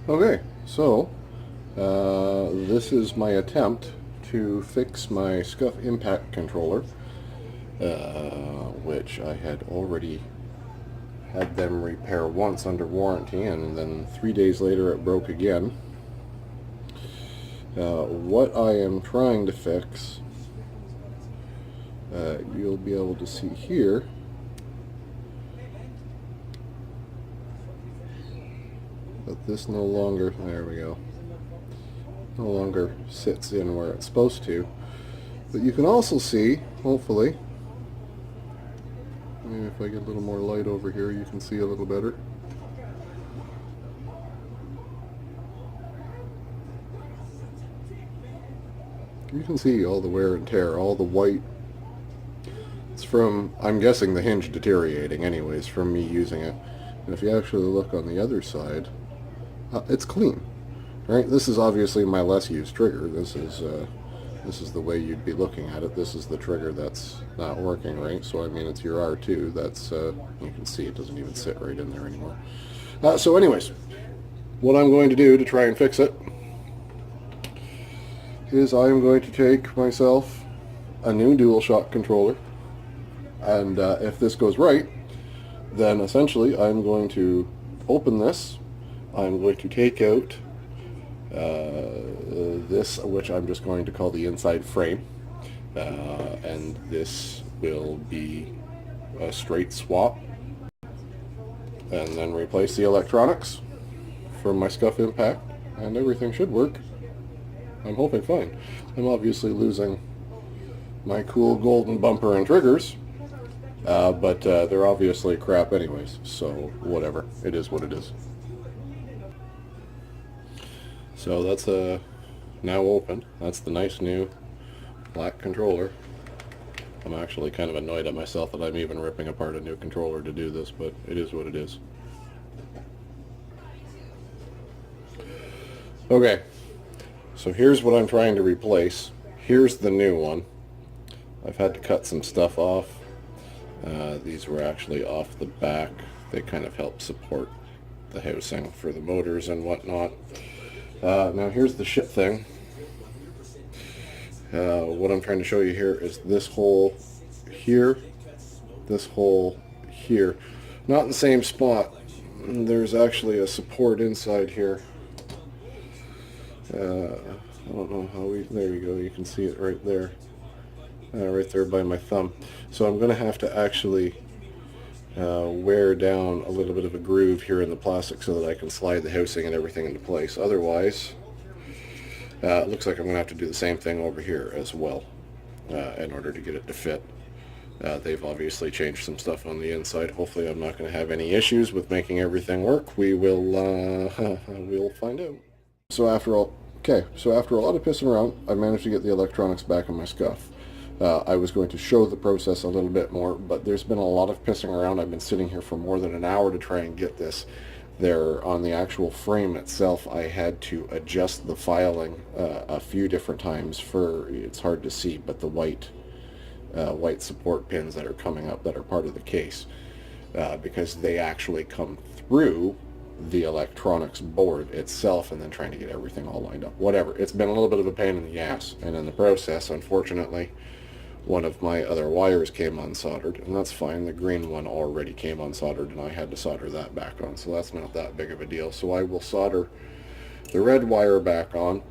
Okay, so this is my attempt to fix my Scuf Impact controller, which I had already had them repair once under warranty, and then 3 days later it broke again. What I am trying to fix, you'll be able to see here, but this no longer, there we go, no longer sits in where it's supposed to. But you can also see, hopefully, maybe if I get a little more light over here, you can see a little better. You can see all the wear and tear, all the white. It's from, I'm guessing, the hinge deteriorating anyways from me using it. And if you actually look on the other side, it's clean. Right? This is obviously my less used trigger. This is the way you'd be looking at it. This is the trigger that's not working right. So I mean, it's your R2. That's you can see it doesn't even sit right in there anymore. So anyways, what I'm going to do to try and fix it is I'm going to take myself a new DualShock controller, and if this goes right, then essentially I'm going to open this. I'm going to take out this, which I'm just going to call the inside frame, and this will be a straight swap, and then replace the electronics from my Scuf Impact, and everything should work. I'm hoping fine. I'm obviously losing my cool golden bumper and triggers, but they're obviously crap anyways, so whatever. It is what it is. So that's now open. That's the nice new black controller. I'm actually kind of annoyed at myself that I'm even ripping apart a new controller to do this, but it is what it is. Okay, so here's what I'm trying to replace. Here's the new one. I've had to cut some stuff off. These were actually off the back. They kind of help support the housing for the motors and whatnot. Now here's the shit thing. What I'm trying to show you here is this hole here, this hole here. Not in the same spot. There's actually a support inside here. I don't know how there you go, you can see it right there. Right there by my thumb. So I'm going to have to actually wear down a little bit of a groove here in the plastic so that I can slide the housing and everything into place. Otherwise, it looks like I'm going to have to do the same thing over here as well in order to get it to fit. They've obviously changed some stuff on the inside. Hopefully I'm not going to have any issues with making everything work. We will we'll find out. So after a lot of pissing around, I managed to get the electronics back in my Scuf. I was going to show the process a little bit more, but there's been a lot of pissing around. I've been sitting here for more than an hour to try and get this. There, on the actual frame itself, I had to adjust the filing a few different times for, it's hard to see, but the white support pins that are coming up that are part of the case, because they actually come through the electronics board itself, and then trying to get everything all lined up. Whatever. It's been a little bit of a pain in the ass, and in the process, unfortunately, one of my other wires came unsoldered, and that's fine. The green one already came unsoldered, and I had to solder that back on, so that's not that big of a deal. So I will solder the red wire back on.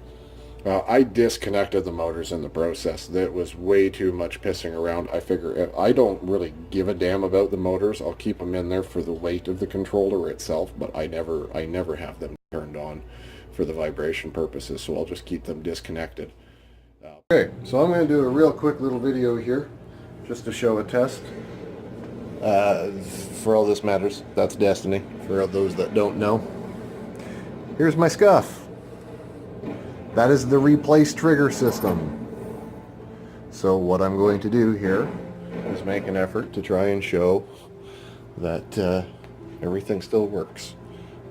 I disconnected the motors in the process. That was way too much pissing around. I figure I don't really give a damn about the motors. I'll keep them in there for the weight of the controller itself, but I never have them turned on for the vibration purposes, so I'll just keep them disconnected. Okay, so I'm going to do a real quick little video here just to show a test. For all this matters, that's Destiny, for those that don't know. Here's my Scuf. That is the replace trigger system. So what I'm going to do here is make an effort to try and show that everything still works.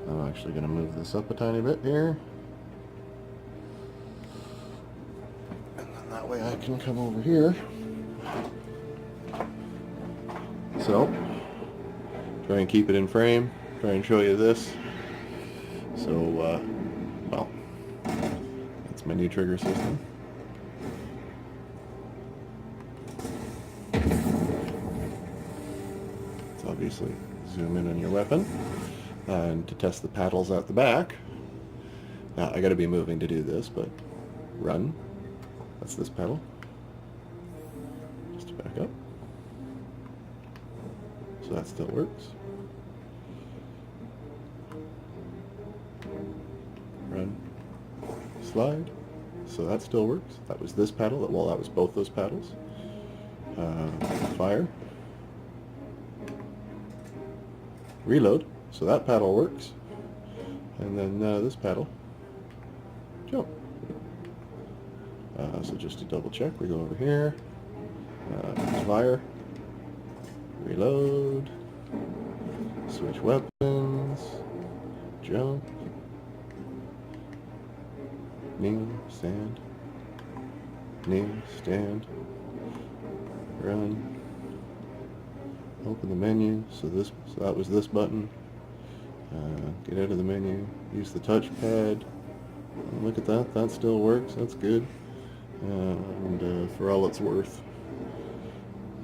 I'm actually going to move this up a tiny bit here. And then that way I can come over here. So, try and keep it in frame. Try and show you this. So, well, that's my new trigger system. Let's obviously zoom in on your weapon. And to test the paddles out the back, now I gotta be moving to do this, but run. That's this pedal. Just to back up. So that still works. Run. Slide. So that still works. That was this paddle. Well, that was both those paddles. Fire. Reload. So that paddle works. And then this paddle. Jump. So just to double check, we go over here. Fire. Reload. Switch weapons. Jump. Kneel, stand. Kneel, stand. Run. Open the menu. So that was this button. Get out of the menu. Use the touchpad. Look at that. That still works. That's good. And for all it's worth,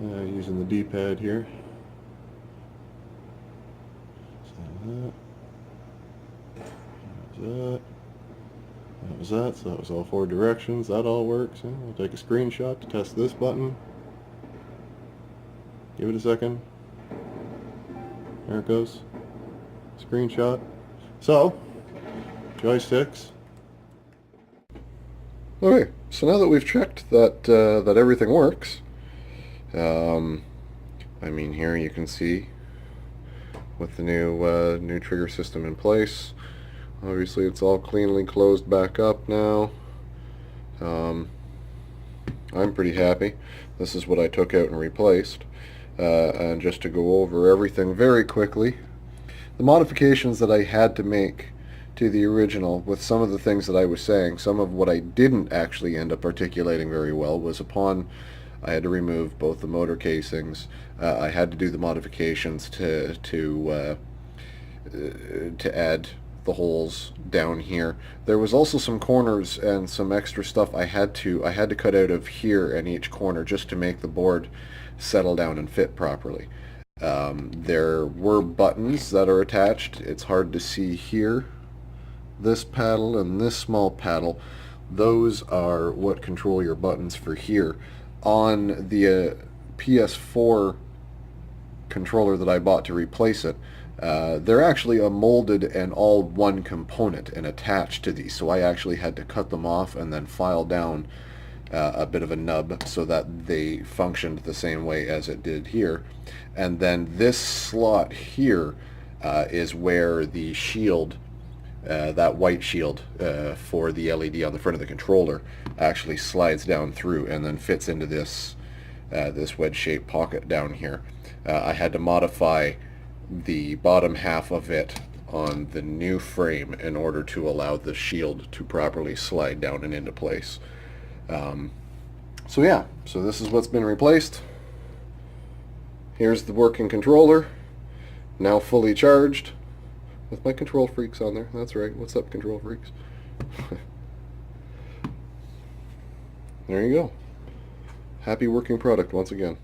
using the D-pad here. So that was that. So that was all 4 directions. That all works. Yeah, I'll take a screenshot to test this button. Give it a second. There it goes. Screenshot. So, joysticks. Okay, so now that we've checked that that everything works, I mean, here you can see with the new trigger system in place. Obviously, it's all cleanly closed back up now. I'm pretty happy. This is what I took out and replaced. And just to go over everything very quickly, the modifications that I had to make to the original, with some of the things that I was saying, some of what I didn't actually end up articulating very well was I had to remove both the motor casings. I had to do the modifications to add the holes down here. There was also some corners and some extra stuff I had to cut out of here in each corner just to make the board settle down and fit properly. There were buttons that are attached. It's hard to see here. This paddle and this small paddle, those are what control your buttons for here. On the PS4 controller that I bought to replace it, they're actually a molded and all one component and attached to these, so I actually had to cut them off and then file down a bit of a nub so that they functioned the same way as it did here. And then this slot here is where the shield, that white shield for the LED on the front of the controller, actually slides down through and then fits into this this wedge-shaped pocket down here. I had to modify the bottom half of it on the new frame in order to allow the shield to properly slide down and into place. So yeah, so this is what's been replaced. Here's the working controller, now fully charged, with my control freaks on there. That's right. What's up, control freaks? There you go. Happy working product once again.